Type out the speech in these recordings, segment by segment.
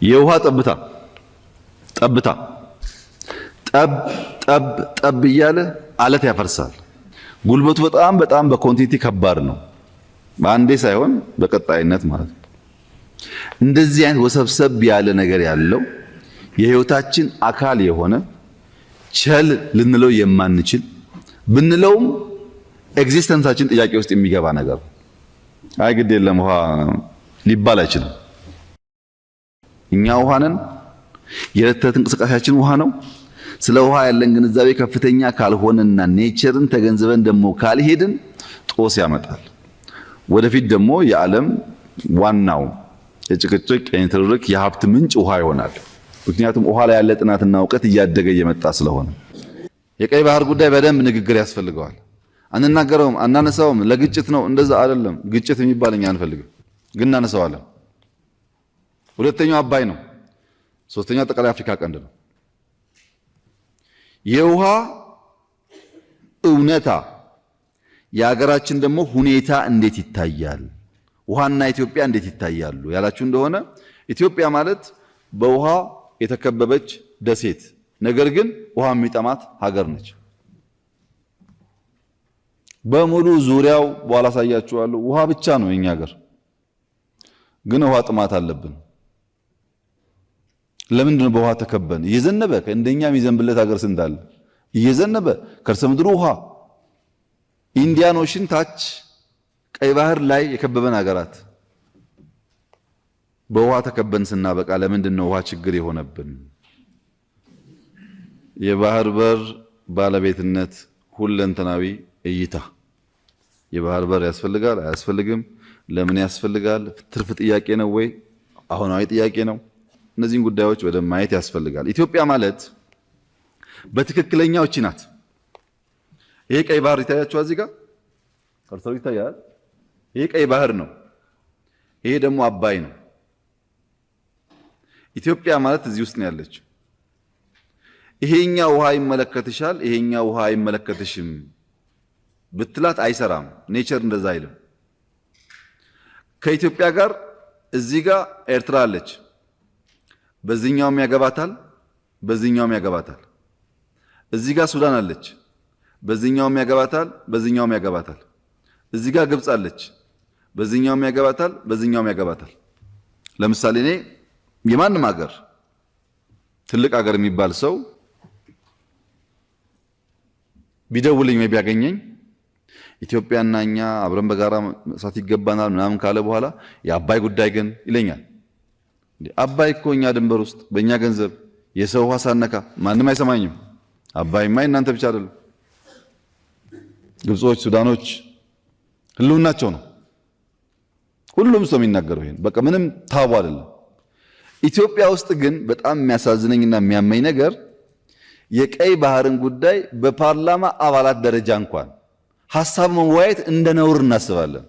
የውሃ ጠብታ ጠብታ ጠብ ጠብ ጠብ እያለ አለት ያፈርሳል። ጉልበቱ በጣም በኮንቲቲ ከባድ ነው። በአንዴ ሳይሆን በቀጣይነት ማለት ነው። እንደዚህ አይነት ወሰብሰብ ያለ ነገር ያለው የህይወታችን አካል የሆነ ቸል ልንለው የማንችል ብንለውም ኤግዚስተንሳችን ጥያቄ ውስጥ የሚገባ ነገር አይ ግድ የለም ውሃ ሊባል አይችልም። እኛ ውሃ ነን። የዕለት ተዕለት እንቅስቃሴያችን ውሃ ነው። ስለ ውሃ ያለን ግንዛቤ ከፍተኛ ካልሆነና ኔቸርን ተገንዝበን ደግሞ ካልሄድን ጦስ ያመጣል። ወደፊት ደግሞ የዓለም ዋናው የጭቅጭቅ የንትርክ የሀብት ምንጭ ውሃ ይሆናል። ምክንያቱም ውሃ ላይ ያለ ጥናትና እውቀት እያደገ እየመጣ ስለሆነ የቀይ ባህር ጉዳይ በደንብ ንግግር ያስፈልገዋል። አንናገረውም፣ አናነሳውም፣ ለግጭት ነው እንደዛ አይደለም። ግጭት የሚባል እኛ አንፈልግም፣ ግን እናነሳዋለን። ሁለተኛው አባይ ነው። ሶስተኛው አጠቃላይ አፍሪካ ቀንድ ነው። የውሃ እውነታ የሀገራችን ደግሞ ሁኔታ እንዴት ይታያል? ውሃና ኢትዮጵያ እንዴት ይታያሉ ያላችሁ እንደሆነ ኢትዮጵያ ማለት በውሃ የተከበበች ደሴት ነገር ግን ውሃ የሚጠማት ሀገር ነች። በሙሉ ዙሪያው በኋላ አሳያችኋለሁ ውሃ ብቻ ነው የኛ ሀገር፣ ግን ውሃ ጥማት አለብን። ለምንድን ነው በውሃ ተከበን? እየዘነበ እንደኛ የሚዘንብለት ሀገር ስንት አለ? እየዘነበ ከርሰ ምድሩ ውሃ ኢንዲያን ኦሽን ታች ቀይ ባህር ላይ የከበበን ሀገራት በውሃ ተከበን ስናበቃ ለምንድን ነው ውሃ ችግር የሆነብን? የባህር በር ባለቤትነት ሁለንተናዊ እይታ። የባህር በር ያስፈልጋል አያስፈልግም? ለምን ያስፈልጋል? ትርፍ ጥያቄ ነው ወይ አሁናዊ ጥያቄ ነው? እነዚህን ጉዳዮች በደንብ ማየት ያስፈልጋል። ኢትዮጵያ ማለት በትክክለኛው እቺ ናት። ይሄ ቀይ ባህር ይታያችኋል፣ እዚህ ጋር ከርሰው ይታያል። ይሄ ቀይ ባህር ነው። ይሄ ደግሞ አባይ ነው። ኢትዮጵያ ማለት እዚህ ውስጥ ነው ያለችው። ይሄኛ ውሃ ይመለከትሻል፣ ይሄኛ ውሃ አይመለከትሽም ብትላት አይሰራም። ኔቸር እንደዛ አይልም። ከኢትዮጵያ ጋር እዚህ ጋር ኤርትራ አለች። በዚህኛውም ያገባታል፣ በዚህኛውም ያገባታል። እዚህ ጋር ሱዳን አለች። በዚህኛውም ያገባታል፣ በዚህኛውም ያገባታል። እዚህ ጋር ግብጽ አለች። በዚህኛውም ያገባታል፣ በዚህኛውም ያገባታል። ለምሳሌ እኔ የማንም ሀገር ትልቅ ሀገር የሚባል ሰው ቢደውልኝ ወይ ቢያገኘኝ ኢትዮጵያና እኛ አብረን በጋራ መስራት ይገባናል ምናምን ካለ በኋላ የአባይ ጉዳይ ግን ይለኛል። አባይ እኮ እኛ ድንበር ውስጥ በእኛ ገንዘብ የሰው ውሃ ሳነካ ማንም አይሰማኝም። አባይማ እናንተ ብቻ አይደለም፣ ግብጾች፣ ሱዳኖች ህልውናቸው ነው። ሁሉም ሰው የሚናገረው ይሄን በቃ ምንም ታቡ አይደለም። ኢትዮጵያ ውስጥ ግን በጣም የሚያሳዝነኝና የሚያመኝ ነገር የቀይ ባህርን ጉዳይ በፓርላማ አባላት ደረጃ እንኳን ሐሳብ መወያየት እንደ ነውር እናስባለን።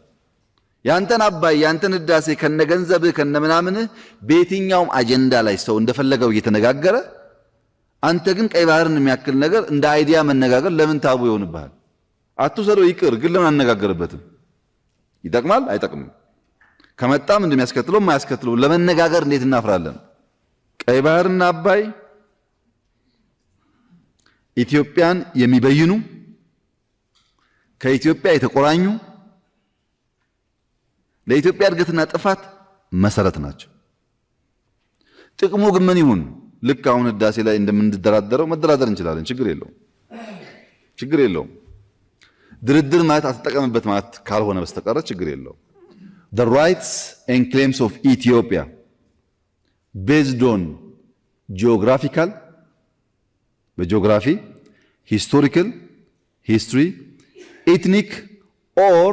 ያንተን አባይ ያንተን ህዳሴ ከነገንዘብህ ከነምናምንህ በየትኛውም አጀንዳ ላይ ሰው እንደፈለገው እየተነጋገረ አንተ ግን ቀይ ባህርን የሚያክል ነገር እንደ አይዲያ መነጋገር ለምን ታቡ ይሆንብሃል? አትውሰደው ይቅር፣ ግን ለምን አነጋገርበትም? ይጠቅማል አይጠቅምም? ከመጣም እንደሚያስከትለው የማያስከትለው ለመነጋገር እንዴት እናፍራለን? ቀይ ባህርና አባይ ኢትዮጵያን የሚበይኑ ከኢትዮጵያ የተቆራኙ ለኢትዮጵያ እድገትና ጥፋት መሰረት ናቸው። ጥቅሙ ግን ምን ይሁን? ልክ አሁን ህዳሴ ላይ እንደምንደራደረው መደራደር እንችላለን። ችግር የለውም። ድርድር ማለት አትጠቀምበት ማለት ካልሆነ በስተቀር ችግር የለውም። The rights and claims of Ethiopia based on geographical, በጂኦግራፊ historical, history, ethnic or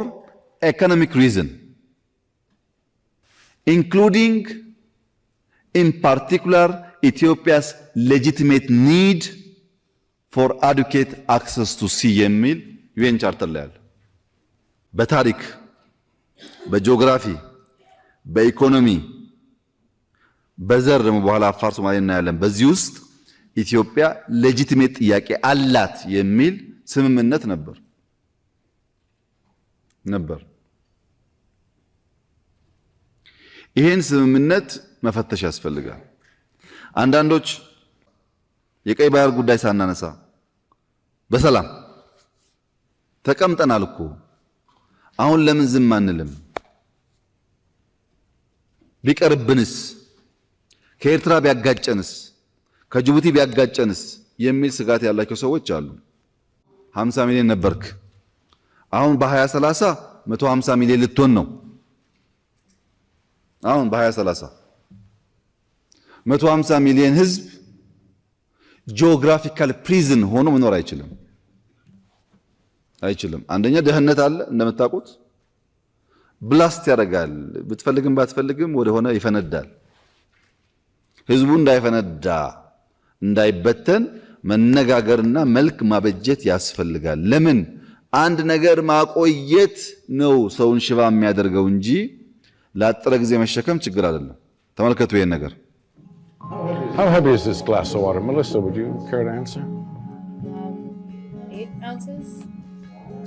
economic reason, including in particular Ethiopia's legitimate need for adequate access to sea የሚል ዩኤን ቻርተር ላይ አለ። በታሪክ በጂኦግራፊ በኢኮኖሚ በዘር ደግሞ በኋላ አፋር ሶማሌ እናያለን። በዚህ ውስጥ ኢትዮጵያ ሌጂቲሜት ጥያቄ አላት የሚል ስምምነት ነበር። ይህን ስምምነት መፈተሽ ያስፈልጋል። አንዳንዶች የቀይ ባህር ጉዳይ ሳናነሳ በሰላም ተቀምጠናል እኮ አሁን ለምን ዝም አንልም? ቢቀርብንስ? ከኤርትራ ቢያጋጨንስ? ከጅቡቲ ቢያጋጨንስ? የሚል ስጋት ያላቸው ሰዎች አሉ። 50 ሚሊዮን ነበርክ፣ አሁን በ2030 150 ሚሊዮን ልትሆን ነው። አሁን በ2030 150 ሚሊዮን ህዝብ ጂኦግራፊካል ፕሪዝን ሆኖ መኖር አይችልም። አንደኛ ደህንነት አለ እንደምታውቁት፣ ብላስት ያደርጋል። ብትፈልግም ባትፈልግም ወደ ሆነ ይፈነዳል። ህዝቡ እንዳይፈነዳ እንዳይበተን መነጋገርና መልክ ማበጀት ያስፈልጋል። ለምን አንድ ነገር ማቆየት ነው ሰውን ሽባ የሚያደርገው እንጂ ላጠረ ጊዜ መሸከም ችግር አይደለም። ተመልከቱ ይሄን ነገር። How heavy is this glass of water? Melissa, would you care to answer? 8 ounces?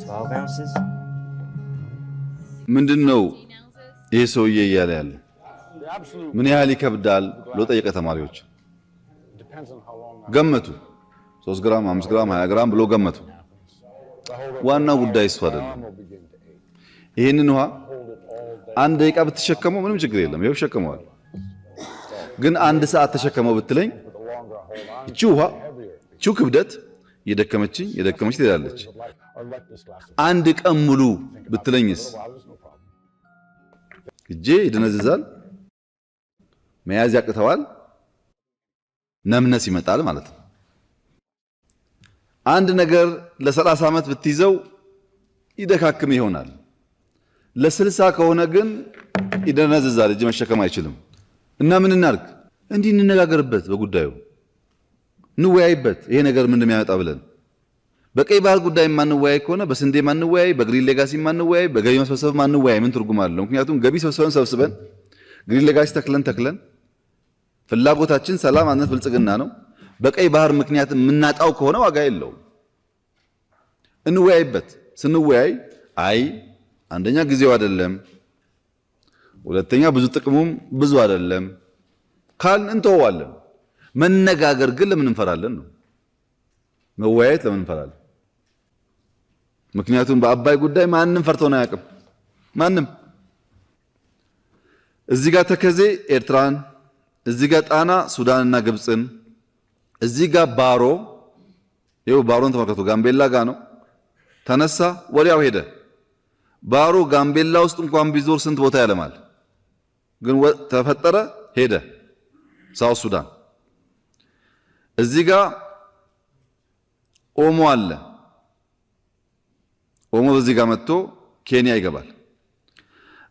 12 ounces? ምንድነው ይሄ ሰውዬ እያለ ያለ? ምን ያህል ይከብዳል ብሎ ጠየቀ። ተማሪዎች ገመቱ። 3 ግራም፣ 5 ግራም፣ 20 ግራም ብሎ ገመቱ። ዋናው ጉዳይ እሱ አይደለም። ይሄንን ውሃ አንድ ደቂቃ ብትሸከመው ምንም ችግር የለም። ይሄው ሸከመዋል። ግን አንድ ሰዓት ተሸከመው ብትለኝ እቺ ውሃ እቺ ክብደት የደከመችኝ ትላለች። አንድ ቀን ሙሉ ብትለኝስ እጄ ይደነዝዛል፣ መያዝ ያቅተዋል፣ ነምነስ ይመጣል ማለት ነው። አንድ ነገር ለ30 ዓመት ብትይዘው ይደካክም ይሆናል። ለ60 ከሆነ ግን ይደነዝዛል፣ እጅ መሸከም አይችልም። እና ምን እናድርግ? እንዲህ እንነጋገርበት፣ በጉዳዩ እንወያይበት። ይሄ ነገር ምን እንደሚያመጣ ብለን በቀይ ባህር ጉዳይ ማንወያይ ከሆነ በስንዴ ማንወያይ፣ በግሪን ሌጋሲ ማንወያይ፣ በገቢ መሰብሰብ ማንወያይ ምን ትርጉም አለው? ምክንያቱም ገቢ ሰብስበን ግሪን ሌጋሲ ተክለን ፍላጎታችን ሰላም፣ አንድነት፣ ብልጽግና ነው። በቀይ ባህር ምክንያት የምናጣው ከሆነ ዋጋ የለውም። እንወያይበት። ስንወያይ አይ አንደኛ ጊዜው አይደለም፣ ሁለተኛ ብዙ ጥቅሙም ብዙ አይደለም ካልን እንተዋለን። መነጋገር ግን ለምን እንፈራለን ነው። መወያየት ለምን እንፈራለን? ምክንያቱም በአባይ ጉዳይ ማንም ፈርቶን አያውቅም። ማንም እዚህ ጋር ተከዜ ኤርትራን፣ እዚህ ጋር ጣና ሱዳንና ግብፅን፣ እዚህ ጋር ባሮ፣ ይኸው ባሮን ተመልከቱ፣ ጋምቤላ ጋር ነው። ተነሳ ወዲያው ሄደ። ባሮ ጋምቤላ ውስጥ እንኳን ቢዞር ስንት ቦታ ያለማል። ግን ተፈጠረ ሄደ ሳውት ሱዳን። እዚህ ጋር ኦሞ አለ። ኦሞ በዚህ ጋር መጥቶ ኬንያ ይገባል።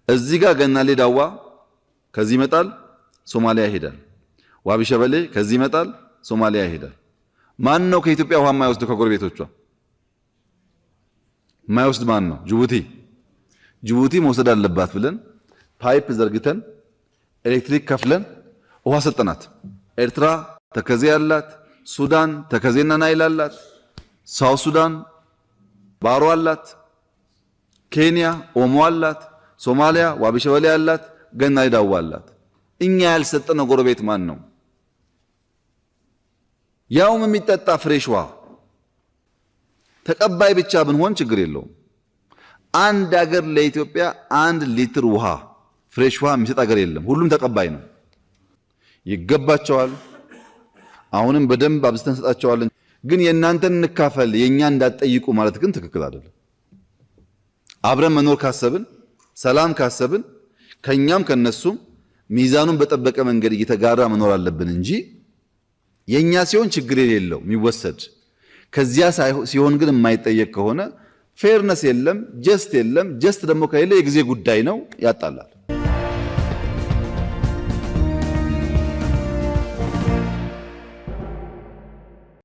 እዚህ ጋር ገናሌ ዳዋ ከዚህ ይመጣል ሶማሊያ ይሄዳል። ዋቢ ሸበሌ ከዚህ ይመጣል ሶማሊያ ይሄዳል። ማን ነው ከኢትዮጵያ ውሃ የማይወስድ? ከጎረቤቶቿ የማይወስድ ማን ነው? ጅቡቲ መውሰድ አለባት ብለን ፓይፕ ዘርግተን ኤሌክትሪክ ከፍለን ውሃ ሰጠናት። ኤርትራ ተከዜ አላት፣ ሱዳን ተከዜና ናይል አላት፣ ሳውት ሱዳን ባሮ አላት፣ ኬንያ ኦሞ አላት፣ ሶማሊያ ዋቢ ሸበሌ አላት፣ ገናሌ ዳዋ አላት። እኛ ያልሰጠነው ጎረቤት ማን ነው? ያውም የሚጠጣ ፍሬሽ ውሃ ተቀባይ ብቻ ብንሆን ችግር የለውም። አንድ ሀገር ለኢትዮጵያ 1 ሊትር ውሃ ፍሬሽ ውሃ የሚሰጥ ሀገር የለም። ሁሉም ተቀባይ ነው። ይገባቸዋል። አሁንም በደንብ አብዝተን ሰጣቸዋለን። ግን የእናንተን እንካፈል የኛ እንዳትጠይቁ ማለት ግን ትክክል አይደለም። አብረን መኖር ካሰብን፣ ሰላም ካሰብን ከኛም ከነሱም ሚዛኑን በጠበቀ መንገድ እየተጋራ መኖር አለብን እንጂ የኛ ሲሆን ችግር የሌለው የሚወሰድ ከዚያ ሲሆን ግን የማይጠየቅ ከሆነ ፌርነስ የለም፣ ጀስት የለም። ጀስት ደግሞ ከሌለ የጊዜ ጉዳይ ነው፣ ያጣላል።